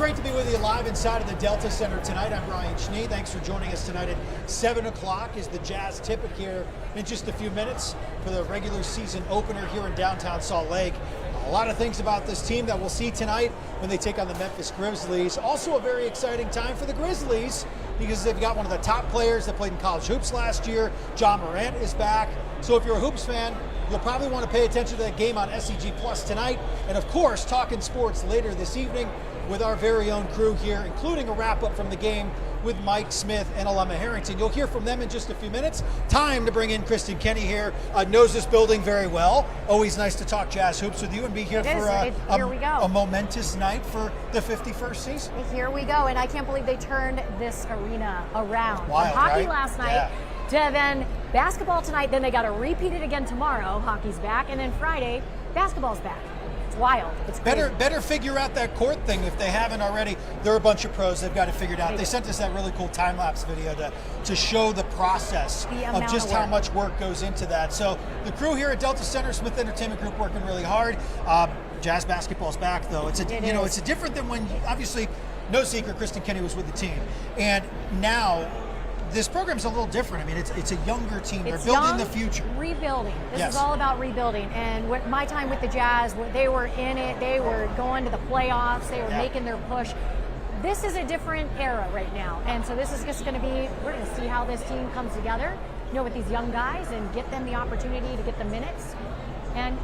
great to be with you live inside of the Delta Center tonight. I'm Brian Schnee. Thanks for joining us tonight at 7 o'clock as the Jazz tip it here in just a few minutes for the regular season opener here in downtown Salt Lake. A lot of things about this team that we'll see tonight when they take on the Memphis Grizzlies. Also a very exciting time for the Grizzlies because they've got one of the top players that played in college hoops last year. John Morant is back. So if you're a hoops fan, you'll probably want to pay attention to that game on SEG Plus tonight. And of course, talking sports later this evening with our very own crew here, including a wrap-up from the game with Mike Smith and Alema Harrington. You'll hear from them in just a few minutes. Time to bring in Kristen Kenny here. Knows this building very well. Always nice to talk Jazz hoops with you and be here for a momentous night for the 51st season. Here we go, and I can't believe they turned this arena around. Wild, from hockey right? last night to then basketball tonight. Then they got to repeat it again tomorrow. Hockey's back, and then Friday, basketball's back. It's wild. It's crazy. Better figure out that court thing if they haven't already. They're a bunch of pros. They've got it figured out. They sent us that really cool time-lapse video to show the process of just how much work goes into that. So the crew here at Delta Center, Smith Entertainment Group, working really hard. Jazz basketball's back, though. It's it's different than when, obviously, no secret, Kristen Kenny was with the team. And now this program's a little different. I mean, it's a younger team. They're building the future. Rebuilding. This is all about rebuilding. And my time with the Jazz, they were in it. They were going to the playoffs. They were making their push. This is a different era right now. And so this is just going to be, we're going to see how this team comes together, with these young guys and get them the opportunity to get the minutes and,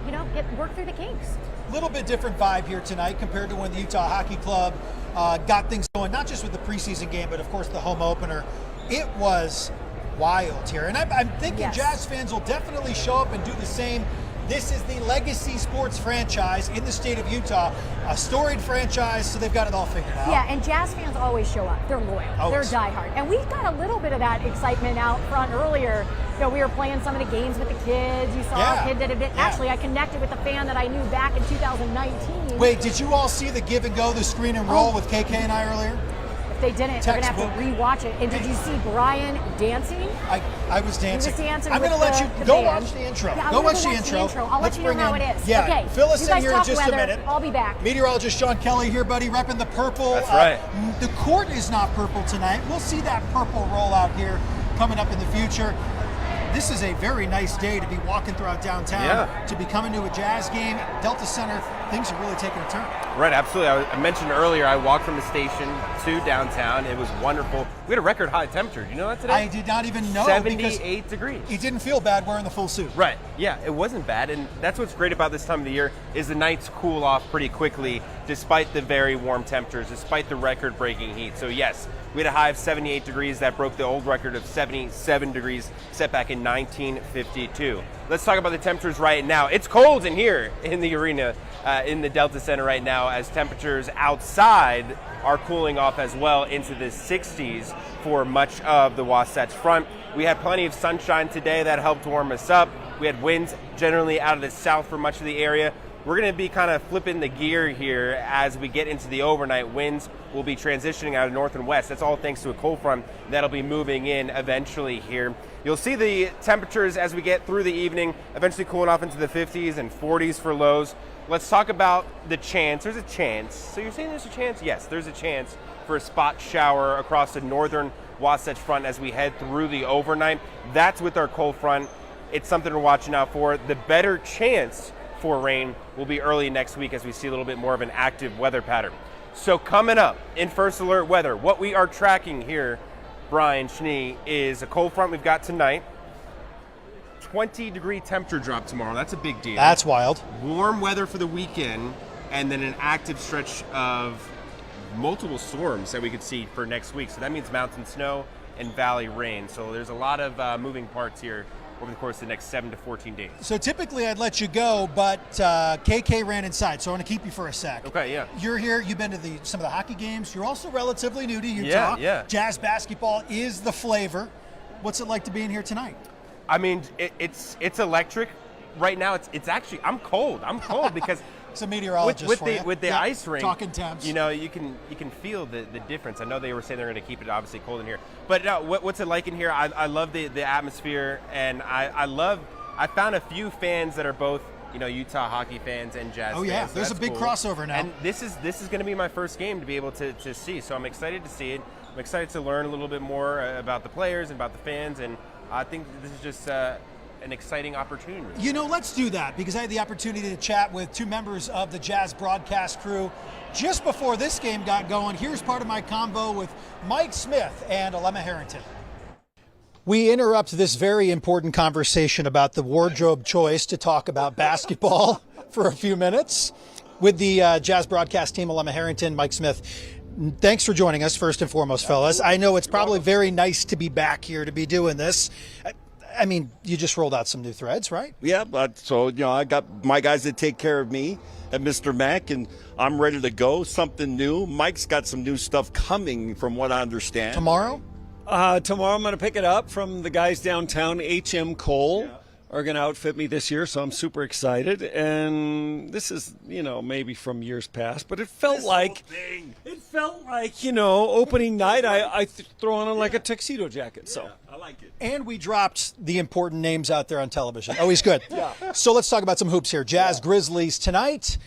work through the kinks. A little bit different vibe here tonight compared to when the Utah Hockey Club got things going, not just with the preseason game, but of course the home opener. It was wild here, and I'm thinking Jazz fans will definitely show up and do the same. This is the legacy sports franchise in the state of Utah, a storied franchise, so they've got it all figured out. Yeah, and Jazz fans always show up. They're loyal. Always. They're diehard. And we've got a little bit of that excitement out front earlier. We were playing some of the games with the kids. You saw a kid that had been, actually, I connected with a fan that I knew back in 2019. Wait, did you all see the give and go, the screen and roll with KK and I earlier? They didn't. They're going to have to rewatch it. And did you see Brian dancing? I was dancing. He was dancing. I'm going to let you go watch the intro. Yeah, go watch the intro. I'll let you know how it is. Yeah, okay. fill us in here in just weather. a minute. I'll be back. Meteorologist Sean Kelly here, buddy, repping the purple. That's right. The court is not purple tonight. We'll see that purple roll out here coming up in the future. This is a very nice day to be walking throughout downtown, to be coming to a Jazz game. Delta Center, things are really taking a turn. Right, absolutely. I mentioned earlier, I walked from the station to downtown. It was wonderful. We had a record high temperature. Do you know that today? I did not even know. 78 degrees. You didn't feel bad wearing the full suit. Right, yeah, it wasn't bad. And that's what's great about this time of the year is the nights cool off pretty quickly despite the very warm temperatures, despite the record-breaking heat. So yes, we had a high of 78 degrees. That broke the old record of 77 degrees set back in 1952. Let's talk about the temperatures right now. It's cold in here in the arena, in the Delta Center right now, as temperatures outside are cooling off as well into the 60s for much of the Wasatch Front. We had plenty of sunshine today that helped warm us up. We had winds generally out of the south for much of the area. We're going to be kind of flipping the gear here as we get into the overnight. Winds will be transitioning out of north and west. That's all thanks to a cold front that'll be moving in eventually here. You'll see the temperatures as we get through the evening, eventually cooling off into the 50s and 40s for lows. Let's talk about the chance. There's a chance. So you're saying there's a chance? Yes, there's a chance for a spot shower across the northern Wasatch Front as we head through the overnight. That's with our cold front. It's something we're watching out for. The better chance for rain will be early next week as we see a little bit more of an active weather pattern. So coming up in First Alert Weather, what we are tracking here, Brian Schnee, is a cold front we've got tonight. 20-degree temperature drop tomorrow. That's a big deal. That's wild. Warm weather for the weekend, and then an active stretch of multiple storms that we could see for next week. So that means mountain snow and valley rain. So there's a lot of moving parts here over the course of the next 7 to 14 days. So typically I'd let you go, but KK ran inside, so I want to keep you for a sec. Okay, yeah. You're here, you've been to some of the hockey games. You're also relatively new to Utah. Yeah. Jazz basketball is the flavor. What's it like to be in here tonight? I mean, it's electric. Right now, it's actually, I'm cold because it's a meteorologist with the ice rink. Talking temps. You can feel the difference. I know they were saying they're going to keep it obviously cold in here, but no, what's it like in here? I love the atmosphere, and I found a few fans that are both Utah hockey fans and Jazz Oh yeah, fans. So there's a that's big cool. crossover now. And this is going to be my first game to be able to see. So I'm excited to see it. I'm excited to learn a little bit more about the players and about the fans, and I think this is just an exciting opportunity. Let's do that, because I had the opportunity to chat with two members of the Jazz broadcast crew just before this game got going. Here's part of my combo with Mike Smith and Alema Harrington. We interrupt this very important conversation about the wardrobe choice to talk about basketball for a few minutes with the Jazz broadcast team, Alema Harrington, Mike Smith. Thanks for joining us, first and foremost, fellas. I know it's probably very nice to be back here to be doing this. I mean, you just rolled out some new threads, right? Yeah, so I got my guys that take care of me at Mr. Mac, and I'm ready to go. Something new. Mike's got some new stuff coming, from what I understand. Tomorrow? Tomorrow I'm going to pick it up from the guys downtown, HM Cole. Are going to outfit me this year, so I'm super excited. And this is, maybe from years past, but it felt like opening night. I throw on like a tuxedo jacket. So I like it. And we dropped the important names out there on television. Always good. So let's talk about some hoops here. Jazz Grizzlies tonight.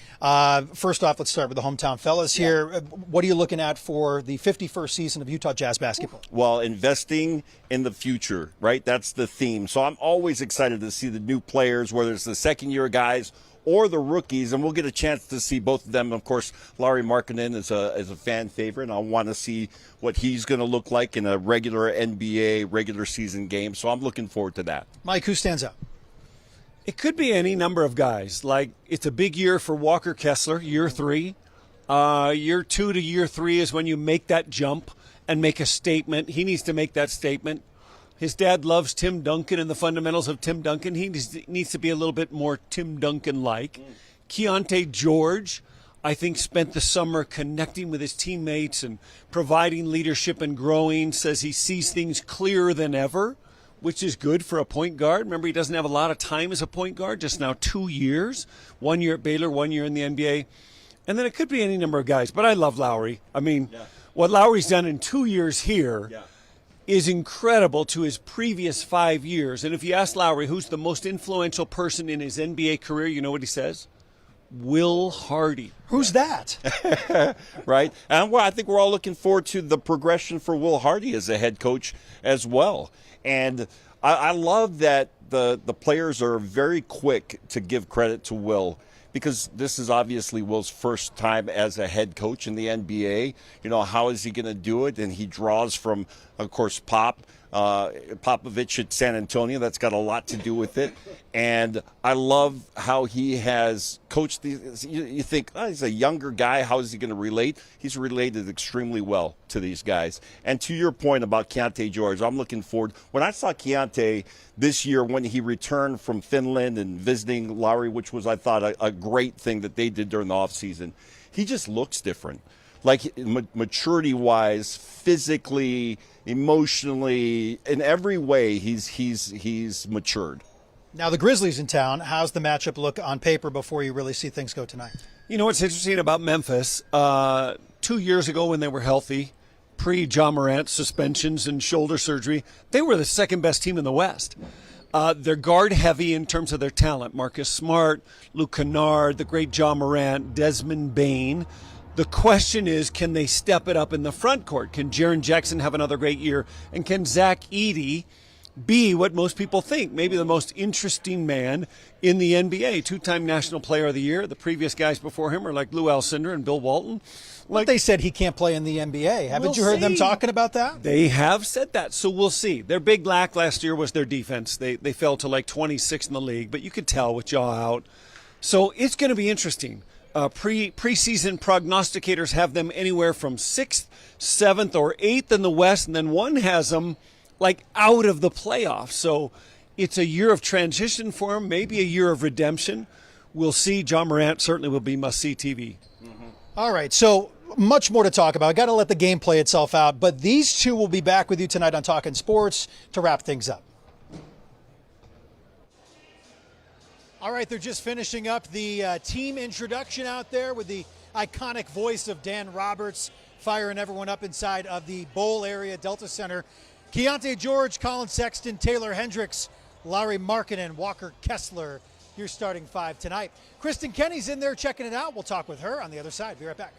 First off, let's start with the hometown fellas here. What are you looking at for the 51st season of Utah Jazz basketball? Well, investing in the future, right? That's the theme. So I'm always excited to see the new players, whether it's the second-year guys or the rookies, and we'll get a chance to see both of them. Of course, Lauri Markkanen is a fan favorite, and I want to see what he's going to look like in a regular NBA regular season game. So I'm looking forward to that. Mike, who stands out? it could be any number of guys. Like, it's a big year for Walker Kessler, year 3. Year 2 to year 3 is when you make that jump and make a statement. He needs to make that statement. His dad loves Tim Duncan and the fundamentals of Tim Duncan. He needs to be a little bit more Tim Duncan-like. Keontae George, I think, spent the summer connecting with his teammates and providing leadership and growing, says he sees things clearer than ever, which is good for a point guard. Remember, he doesn't have a lot of time as a point guard, just now 2 years, 1 year at Baylor, 1 year in the NBA. And then it could be any number of guys, but I love Lauri. I mean, what Lauri's done in 2 years here is incredible to his previous 5 years. And if you ask Lauri who's the most influential person in his NBA career, you know what he says? Will Hardy. Who's that? Right. And well, I think we're all looking forward to the progression for Will Hardy as a head coach as well. And I love that the players are very quick to give credit to Will, because this is obviously Will's first time as a head coach in the NBA. You know, how is he going to do it? And he draws from, of course, Popovich at San Antonio. That's got a lot to do with it. And I love how he has coached these. You think, oh, he's a younger guy. How is he going to relate? He's related extremely well to these guys. And to your point about Keontae George, I'm looking forward. When I saw Keontae this year, when he returned from Finland and visiting Lauri, which was, I thought, a great thing that they did during the offseason, he just looks different. Like maturity-wise, physically, emotionally, in every way, he's matured. Now the Grizzlies in town. How's the matchup look on paper before you really see things go tonight? You know what's interesting about Memphis? 2 years ago when they were healthy, pre-Ja Morant suspensions and shoulder surgery, they were the second best team in the West. They're guard heavy in terms of their talent. Marcus Smart, Luke Kennard, the great Ja Morant, Desmond Bane. The question is, can they step it up in the front court? Can Jaren Jackson have another great year? And can Zach Edey be what most people think, maybe the most interesting man in the NBA? Two-time National Player of the Year. The previous guys before him are like Lou Alcindor and Bill Walton. Like, they said he can't play in the NBA. Haven't you heard them talking about that? They have said that, so we'll see. Their big lack last year was their defense. They fell to like 26 in the league, but you could tell with Ja out. So it's going to be interesting. Preseason prognosticators have them anywhere from 6th, 7th, or 8th in the West, and then one has them like out of the playoffs. So it's a year of transition for them, maybe a year of redemption. We'll see. Ja Morant certainly will be must-see TV. Mm-hmm. All right, so much more to talk about. Got to let the game play itself out, but these two will be back with you tonight on Talkin' Sports to wrap things up. All right, they're just finishing up the team introduction out there with the iconic voice of Dan Roberts firing everyone up inside of the Bowl area, Delta Center. Keontae George, Colin Sexton, Taylor Hendricks, Lauri Markkanen, Walker Kessler, your starting five tonight. Kristen Kenny's in there checking it out. We'll talk with her on the other side. Be right back.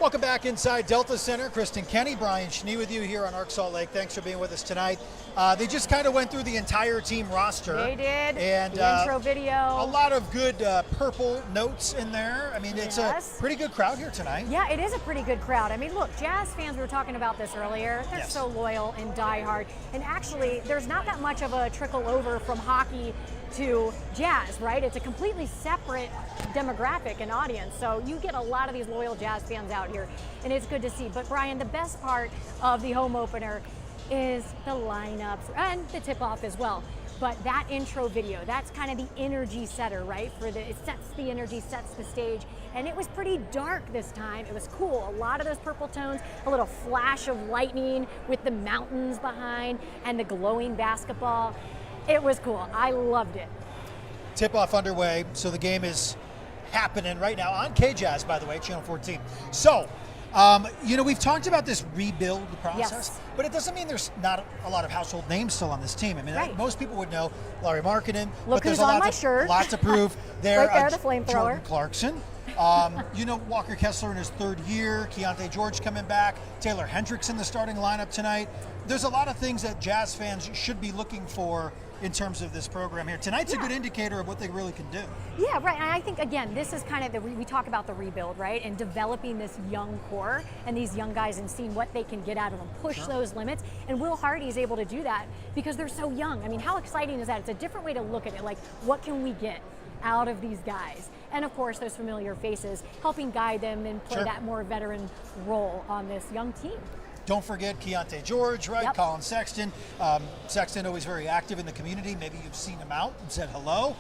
Welcome back inside Delta Center. Kristen Kenny, Brian Schnee with you here on Arc Salt Lake. Thanks for being with us tonight. They just kind of went through the entire team roster. They did. And the intro video. A lot of good purple notes in there. I mean, it's a pretty good crowd here tonight. Yeah, it is a pretty good crowd. I mean, look, Jazz fans, we were talking about this earlier, they're so loyal and diehard. And actually, there's not that much of a trickle over from hockey to Jazz, right? It's a completely separate demographic and audience. So you get a lot of these loyal Jazz fans out here, and it's good to see. But Brian, the best part of the home opener is the lineups and the tip-off as well. But that intro video, that's kind of the energy setter, right? It sets the energy, sets the stage. And it was pretty dark this time. It was cool. A lot of those purple tones, a little flash of lightning with the mountains behind and the glowing basketball. It was cool. I loved it. Tip-off underway, so the game is happening right now on KJazz, by the way, Channel 14. So, we've talked about this rebuild process, but it doesn't mean there's not a lot of household names still on this team. I mean, most people would know Larry Markkinen, Look but there's who's on my shirt. Lot to prove there. Right there, the flamethrower. Jordan Clarkson. You know, Walker Kessler in his third year, Keontae George coming back, Taylor Hendricks in the starting lineup tonight. There's a lot of things that Jazz fans should be looking for in terms of this program here. Tonight's a good indicator of what they really can do. Yeah, right. And I think, again, this is kind of we talk about the rebuild, right? And developing this young core and these young guys and seeing what they can get out of them, push those limits. And Will Hardy is able to do that because they're so young. I mean, how exciting is that? It's a different way to look at it. Like, what can we get out of these guys? And of course, those familiar faces helping guide them and play that more veteran role on this young team. Don't forget Keontae George, right? Yep. Colin Sexton. Sexton always very active in the community. Maybe you've seen him out and said hello.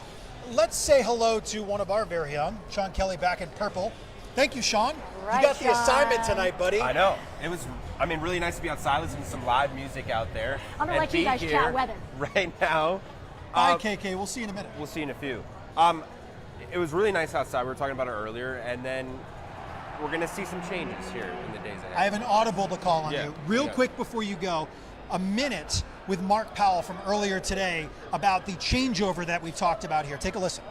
Let's say hello to one of our very young, Sean Kelly, back in purple. Thank you, Sean. Right, you got the Sean. assignment tonight, buddy. I know. It was, really nice to be outside, listening to some live music out there. I'm going to let you guys chat weather. Right now. Bye, KK. We'll see you in a minute. We'll see in a few. It was really nice outside. We were talking about it earlier, and then we're going to see some changes here in the days ahead. I have an audible to call on Yeah. you. Real quick before you go, a minute with Mark Powell from earlier today about the changeover that we've talked about here. Take a listen.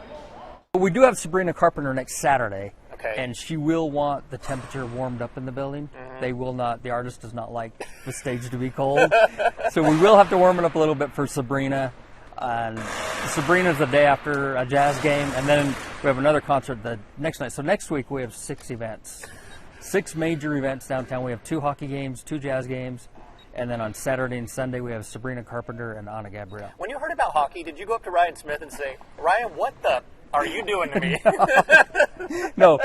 We do have Sabrina Carpenter next Saturday, Okay. and she will want the temperature warmed up in the building. They will not. The artist does not like the stage to be cold, so we will have to warm it up a little bit for Sabrina. And Sabrina's the day after a jazz game, and then we have another concert the next night. So next week we have 6 events, 6 major events downtown. We have 2 hockey games, 2 jazz games, and then on Saturday and Sunday we have Sabrina Carpenter and Anna Gabrielle. When you heard about hockey, did you go up to Ryan Smith and say, Ryan, what the are you doing to me? No,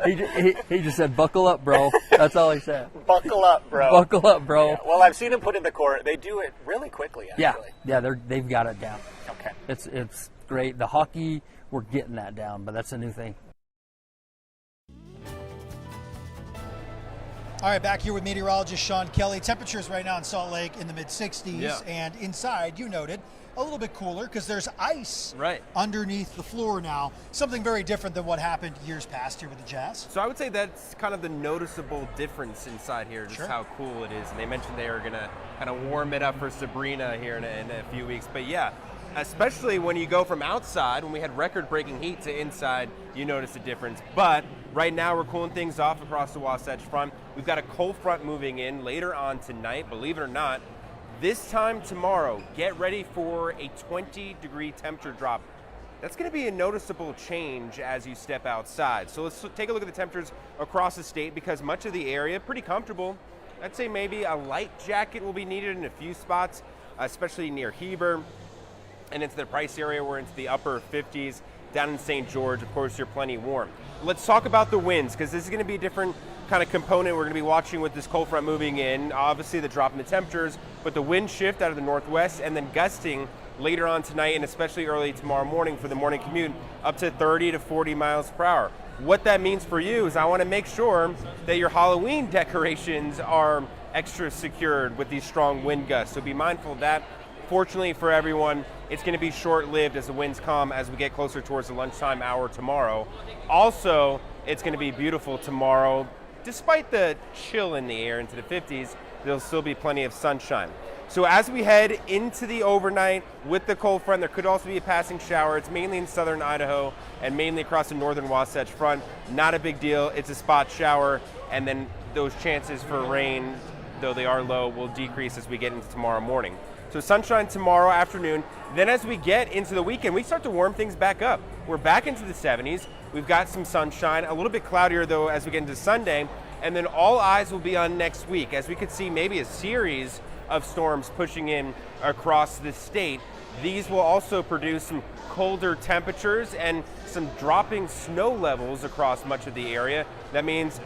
he just said, "Buckle up, bro." That's all he said. Buckle up, bro. Buckle up, bro. Yeah, well, I've seen him put in the court. They do it really quickly, actually. Yeah, they've got it down. Okay. It's great. The hockey, we're getting that down, but that's a new thing. All right, back here with meteorologist Sean Kelly. Temperatures right now in Salt Lake in the mid-60s, Yeah. and inside, you noted, a little bit cooler because there's ice underneath the floor now. Something very different than what happened years past here with the Jazz. So I would say that's kind of the noticeable difference inside here, just how cool it is. And they mentioned they are going to kind of warm it up for Sabrina here in a few weeks. But yeah, especially when you go from outside, when we had record-breaking heat, to inside, you notice a difference. But right now we're cooling things off across the Wasatch Front. We've got a cold front moving in later on tonight, believe it or not. This time tomorrow, get ready for a 20-degree temperature drop. That's going to be a noticeable change as you step outside. So let's take a look at the temperatures across the state, because much of the area, pretty comfortable. I'd say maybe a light jacket will be needed in a few spots, especially near Heber and into the Price area. We're into the upper 50s. Down in St. George, of course, you're plenty warm. Let's talk about the winds, because this is going to be a different kind of component we're going to be watching with this cold front moving in. Obviously, the drop in the temperatures, but the wind shift out of the northwest, and then gusting later on tonight and especially early tomorrow morning for the morning commute, up to 30 to 40 miles per hour. What that means for you is I want to make sure that your Halloween decorations are extra secured with these strong wind gusts. So be mindful of that. Fortunately for everyone, it's going to be short-lived as the winds calm as we get closer towards the lunchtime hour tomorrow. Also, it's going to be beautiful tomorrow. Despite the chill in the air into the 50s, there'll still be plenty of sunshine. So as we head into the overnight with the cold front, there could also be a passing shower. It's mainly in southern Idaho and mainly across the northern Wasatch Front. Not a big deal. It's a spot shower, and then those chances for rain, though they are low, will decrease as we get into tomorrow morning. So sunshine tomorrow afternoon. Then as we get into the weekend, we start to warm things back up. We're back into the 70s. We've got some sunshine, a little bit cloudier though as we get into Sunday. And then all eyes will be on next week, as we could see maybe a series of storms pushing in across the state. These will also produce some colder temperatures and some dropping snow levels across much of the area. That means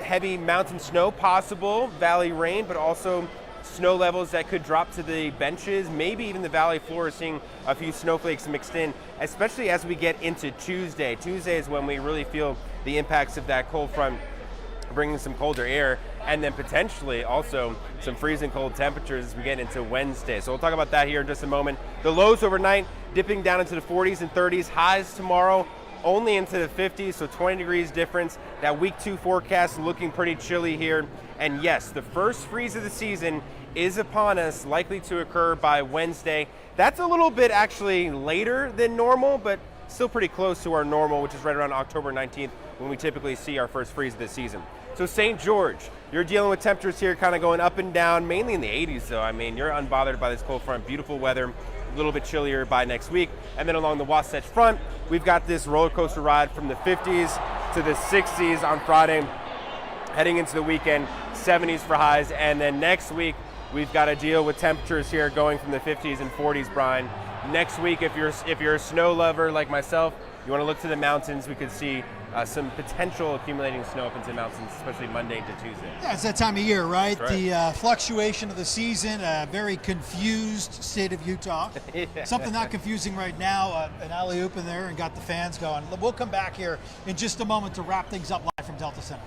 heavy mountain snow possible, valley rain, but also snow levels that could drop to the benches, maybe even the valley floor, seeing a few snowflakes mixed in, especially as we get into Tuesday. Tuesday is when we really feel the impacts of that cold front bringing some colder air, and then potentially also some freezing cold temperatures as we get into Wednesday. So we'll talk about that here in just a moment. The lows overnight dipping down into the 40s and 30s. Highs tomorrow only into the 50s, so 20 degrees difference. That week 2 forecast looking pretty chilly here. And yes, the first freeze of the season is upon us, likely to occur by Wednesday. That's a little bit actually later than normal, but still pretty close to our normal, which is right around October 19th when we typically see our first freeze of the season. So St. George, you're dealing with temperatures here kind of going up and down, mainly in the 80s though. I mean, you're unbothered by this cold front, beautiful weather, a little bit chillier by next week. And then along the Wasatch Front, we've got this roller coaster ride from the 50s to the 60s on Friday, heading into the weekend, 70s for highs. And then next week, we've got to deal with temperatures here going from the 50s and 40s, Brian. Next week, if you're a snow lover like myself, you want to look to the mountains, we could see some potential accumulating snow up into the mountains, especially Monday into Tuesday. Yeah, it's that time of year, right? That's right. The fluctuation of the season, a very confused state of Utah. Yeah. Something not confusing right now, an alley-oop in there and got the fans going. We'll come back here in just a moment to wrap things up live from Delta Center.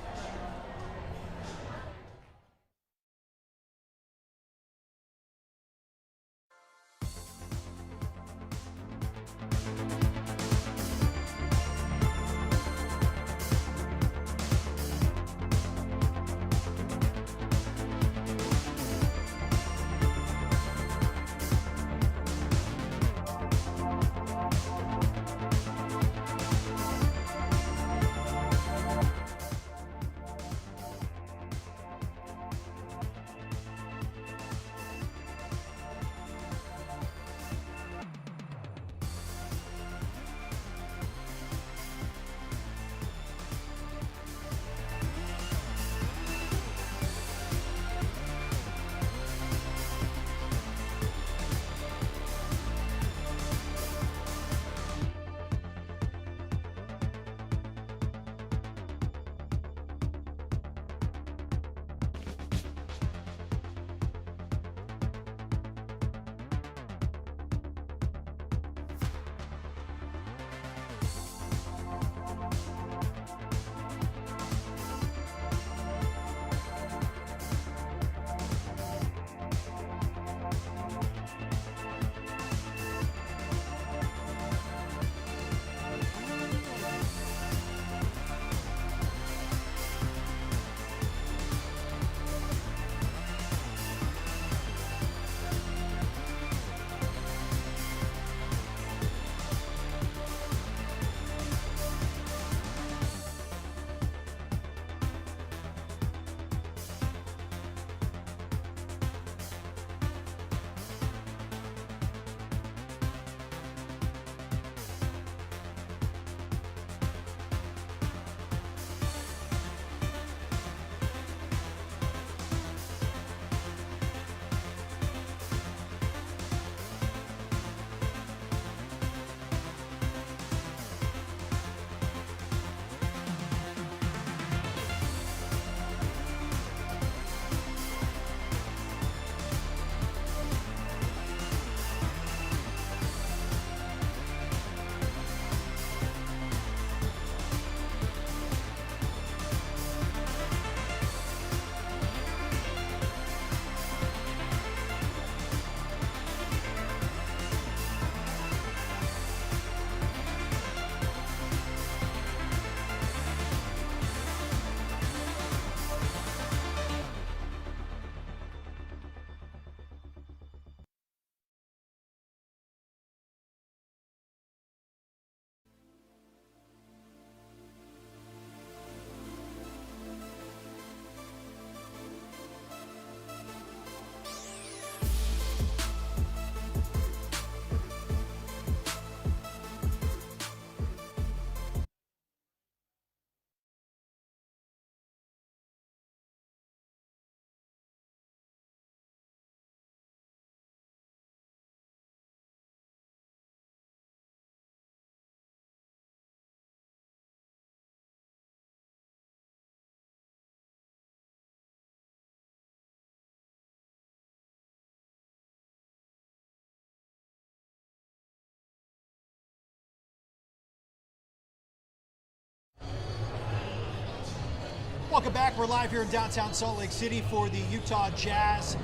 Welcome back. We're live here in downtown Salt Lake City for the Utah Jazz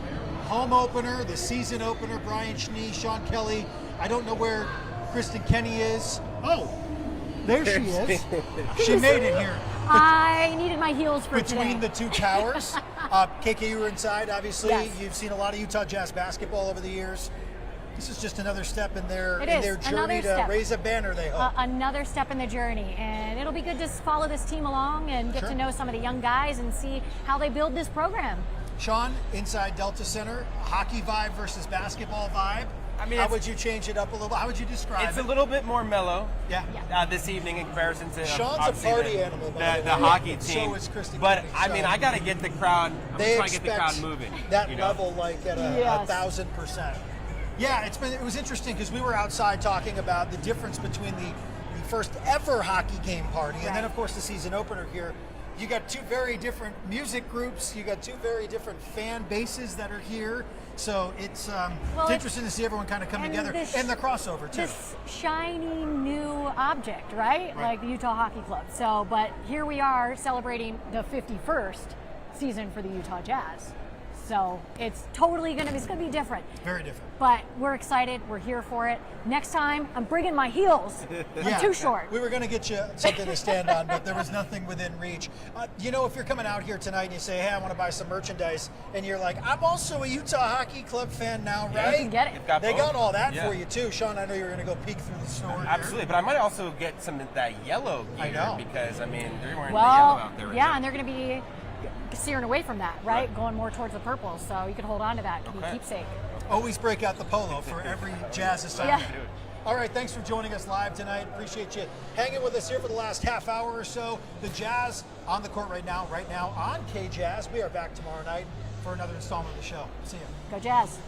home opener, the season opener. Brian Schnee, Sean Kelly. I don't know where Kristen Kenny is. Oh, there she is. She made it here. I needed my heels for Between today. the two towers. KK, you were inside, obviously. Yes. You've seen a lot of Utah Jazz basketball over the years. This is just another step in their It in is, their another journey to step. raise a banner. They hope. Another step in the journey, and it'll be good to follow this team along and get Sure. to know some of the young guys and see how they build this program. Sean, inside Delta Center, hockey vibe versus basketball vibe. I mean, how it's- would you change it up a little? How would you describe It's it? a little bit more mellow. Yeah. This evening in comparison to Sean's a obviously party the, animal, by the, the the way. hockey So team. is Christy But Cooney, I mean, so- I got to get the crowd. I'm They trying to get the crowd expect moving. that you know? level like at a Yes. 1,000%. Yeah, it was interesting because we were outside talking about the difference between the first ever hockey game party and then Right. of course the season opener here. You got two very different music groups. You got two very different fan bases that are here. So it's interesting to see everyone kind of come and together this- and the crossover too. This shiny new object, right? Like the Utah Hockey Club. So, but here we are celebrating the 51st season for the Utah Jazz. So it's totally it's gonna be different. Very different. But we're excited. We're here for it. Next time, I'm bringing my heels. I'm too short. We were going to get you something to stand on, but there was nothing within reach. You know, if you're coming out here tonight and you say, hey, I want to buy some merchandise, and you're like, I'm also a Utah Hockey Club fan now, Yeah, right? you can get it. They've got They both. got all that Yeah. for you, too. Sean, I know you're going to go peek through the store here. Absolutely, but I might also get some of that yellow gear I know. because I mean they're wearing the yellow Well, out there. Right yeah, now. and they're going to be steering away from that, right? Going more towards the purple. So you can hold on to that. It can be Okay. keepsake. Always break out the polo for every Jazz assignment. Yeah. All right, thanks for joining us live tonight. Appreciate you hanging with us here for the last half hour or so. The Jazz on the court right now on K-Jazz. We are back tomorrow night for another installment of the show. See you. Go Jazz.